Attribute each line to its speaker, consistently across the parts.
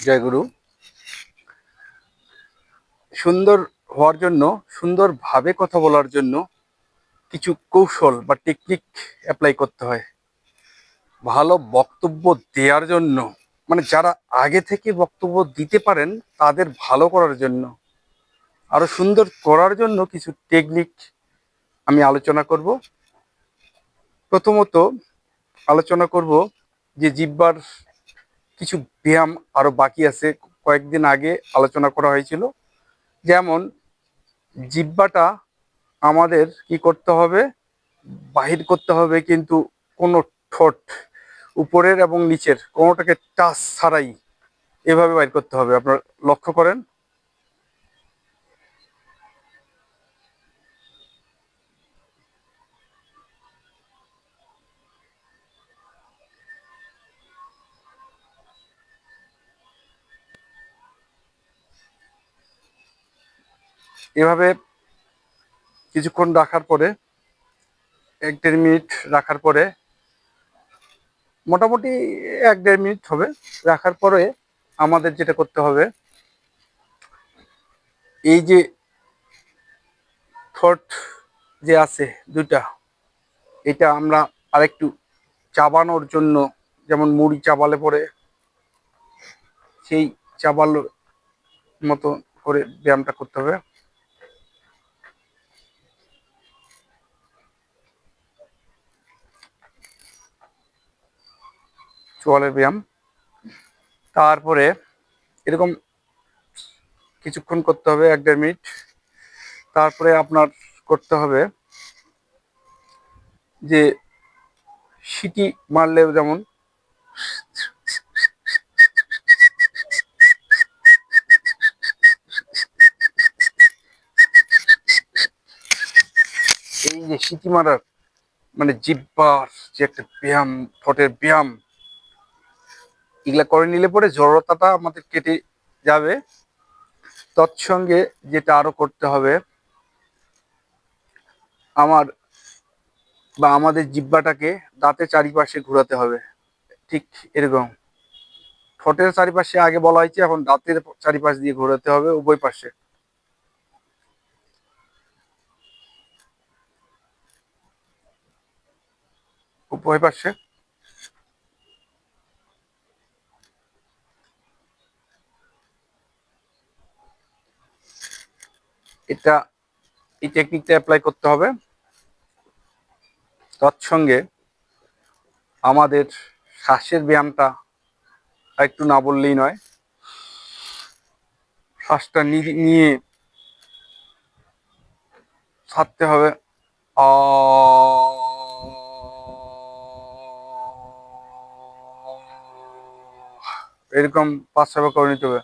Speaker 1: জয়গুরু। সুন্দর হওয়ার জন্য, সুন্দরভাবে কথা বলার জন্য কিছু কৌশল বা টেকনিক অ্যাপ্লাই করতে হয়। ভালো বক্তব্য দেওয়ার জন্য, মানে যারা আগে থেকে বক্তব্য দিতে পারেন তাদের ভালো করার জন্য, আরো সুন্দর করার জন্য কিছু টেকনিক আমি আলোচনা করব। প্রথমত আলোচনা করব যে জিহ্বার কিছু ব্যায়াম আরো বাকি আছে, কয়েকদিন আগে আলোচনা করা হয়েছিল। যেমন জিহ্বাটা আমাদের কি করতে হবে, বাহির করতে হবে, কিন্তু কোনো ঠোঁট উপরের এবং নিচের কোনোটাকে টাচ ছাড়াই এভাবে বাইর করতে হবে। আপনার লক্ষ্য করেন, এভাবে কিছুক্ষণ রাখার পরে, 1-1.5 মিনিট রাখার পরে, মোটামুটি 1-1.5 মিনিট হবে রাখার পরে আমাদের যেটা করতে হবে, এই যে ঠোঁট যে আছে দুটা, এটা আমরা আরেকটু চাবানোর জন্য, যেমন মুড়ি চাবালে পরে সেই চাবানোর মতো করে ব্যায়ামটা করতে হবে। চোয়ালের ব্যায়াম। তারপরে এরকম কিছুক্ষণ করতে হবে, 1-1.5 মিনিট। তারপরে আপনার করতে হবে যে সিটি মারলে যেমন এই যে সিটি মারার, মানে জিহ্বার যে একটা ব্যায়াম, ঠোঁটের ব্যায়াম, এগুলা করে নিলে পরে জড়তাটা আমাদের কেটে যাবে। তৎসঙ্গে যেটা আরো করতে হবে, আমাদের জিহ্বাটাকে দাঁতের চারিপাশে ঘোরাতে হবে। ঠিক এরকম ঠোঁটের চারিপাশে আগে বলা হয়েছে, এখন দাঁতের চারিপাশ দিয়ে ঘোরাতে হবে, উভয় পাশে, উভয় পাশে। এটা, এই টেকনিকটা অ্যাপ্লাই করতে হবে। তৎসঙ্গে আমাদের শ্বাসের ব্যায়ামটা একটু না বললেই নয়। শ্বাসটা নিয়ে ছাড়তে হবে, আ, এরকম 5-6 বার করে নিতে হবে।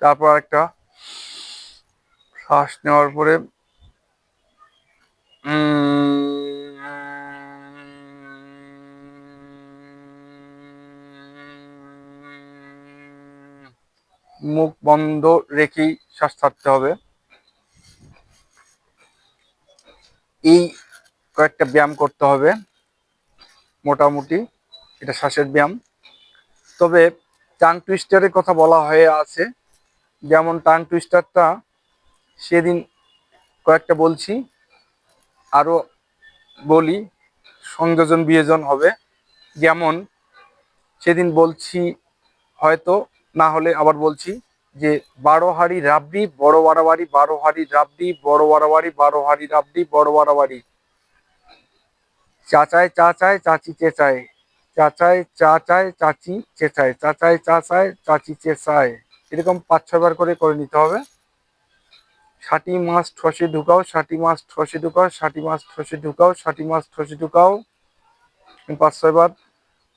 Speaker 1: তারপর একটা শ্বাস নেওয়ার পরে মুখ বন্ধ রেখেই শ্বাস ছাড়তে হবে। এই কয়েকটা ব্যায়াম করতে হবে মোটামুটি, এটা শ্বাসের ব্যায়াম। তবে টাং টুইস্টারের কথা বলা হয়ে আছে, যেমন টাং টুইস্টারটা সেদিন কয়েকটা বলছি, আরো বলি, সংযোজন বিয়োজন হবে। যেমন সেদিন বলছি, হয়তো না হলে আবার বলছি, যে 12 হাড়ি রাবড়ি বড় বাড়াবাড়ি, 12 হাড়ি রাবড়ি বড় বাড়াবাড়ি, 12 হাড়ি রাবড়ি বড় বাড়াবাড়ি, চাচায় চা চায় চাচি চেঁচায়, চাচায় চা চায় চাচি চেঁচায়, চাচায় চা চায় চাচি চেঁচায়। এরকম 5-6 বার করে করে নিতে হবে। 60 মাছ ঠসে ঢুকাও, 60 মাছ ঠসে ঢুকাও, 60 মাছ ঠসে ঢুকাও, 60 মাছ ঠসে ঢুকাও, 5-6 বার।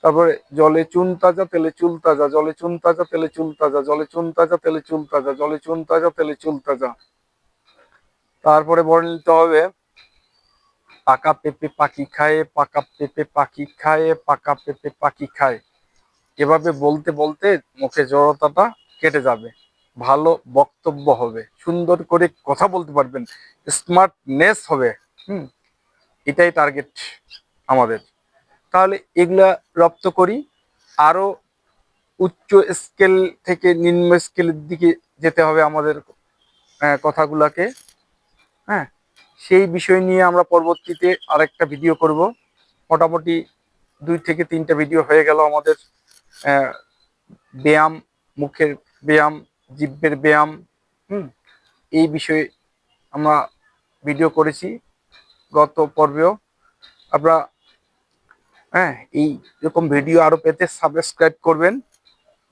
Speaker 1: তারপরে জলে চুন তাজা তেলে চুল তাজা, জলে চুন তাজা তেলে চুল তাজা, জলে চুন তাজা তেলে চুল তাজা, জলে চুন তাজা তেলে চুল তাজা। তারপরে বলে নিতে হবে, পাকা পেঁপে পাখি খায়, পাকা পেঁপে পাখি খায়, পাকা পেঁপে পাখি খায়। এভাবে বলতে বলতে মুখে জড়তাটা কেটে যাবে। ভালো বক্তব্য হবে, সুন্দর করে কথা বলতে পারবেন, স্মার্টনেস হবে। হুম, এটাই টার্গেট আমাদের। তাহলে এগুলা রপ্ত করি, আরো উচ্চ স্কেল থেকে নিম্ন স্কেলের দিকে যেতে হবে আমাদের কথাগুলাকে। হ্যাঁ, সেই বিষয় নিয়ে আমরা পরবর্তীতে আরেকটা ভিডিও করব। মোটামুটি 2 থেকে 3টা ভিডিও হয়ে গেল আমাদের ব্যায়াম, মুখের ব্যায়াম, জিহ্বের ব্যায়াম। হুম, এই বিষয়ে আমরা ভিডিও করেছি গত পর্বেও। আপনারা এই রকম ভিডিও আরো পেতে সাবস্ক্রাইব করবেন।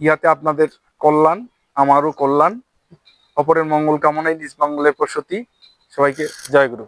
Speaker 1: ইহাতে আপনাদের কল্যাণ, আমারও কল্যাণ। অপরের মঙ্গল কামনায় নিজ মঙ্গলের প্রসূতি। সবাইকে জয় গুরু।